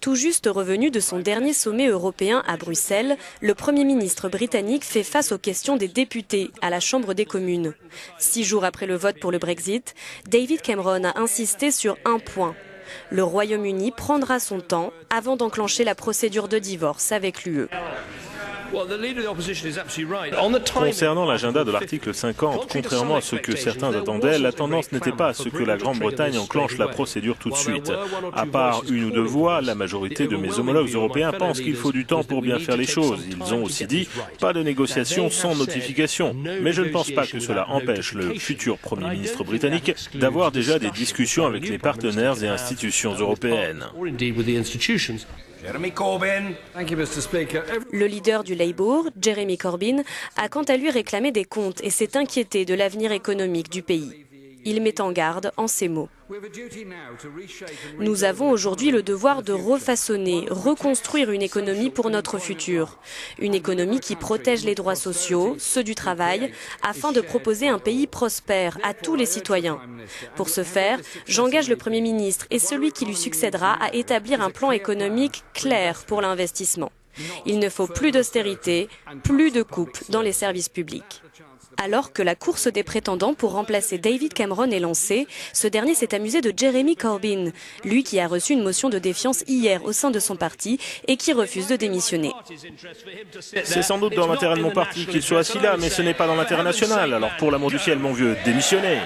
Tout juste revenu de son dernier sommet européen à Bruxelles, le Premier ministre britannique fait face aux questions des députés à la Chambre des communes. 6 jours après le vote pour le Brexit, David Cameron a insisté sur un point. Le Royaume-Uni prendra son temps avant d'enclencher la procédure de divorce avec l'UE. Concernant l'agenda de l'article 50, contrairement à ce que certains attendaient, la tendance n'était pas à ce que la Grande-Bretagne enclenche la procédure tout de suite. À part une ou deux voix, la majorité de mes homologues européens pensent qu'il faut du temps pour bien faire les choses. Ils ont aussi dit pas de négociations sans notification. Mais je ne pense pas que cela empêche le futur Premier ministre britannique d'avoir déjà des discussions avec les partenaires et institutions européennes. Le leader du Labour, Jeremy Corbyn, a quant à lui réclamé des comptes et s'est inquiété de l'avenir économique du pays. Il met en garde en ces mots. Nous avons aujourd'hui le devoir de refaçonner, reconstruire une économie pour notre futur. Une économie qui protège les droits sociaux, ceux du travail, afin de proposer un pays prospère à tous les citoyens. Pour ce faire, j'engage le Premier ministre et celui qui lui succédera à établir un plan économique clair pour l'investissement. Il ne faut plus d'austérité, plus de coupes dans les services publics. Alors que la course des prétendants pour remplacer David Cameron est lancée, ce dernier s'est amusé de Jeremy Corbyn, lui qui a reçu une motion de défiance hier au sein de son parti et qui refuse de démissionner. C'est sans doute dans l'intérêt de mon parti qu'il soit assis là, mais ce n'est pas dans l'intérêt national. Alors pour l'amour du ciel, mon vieux, démissionnez!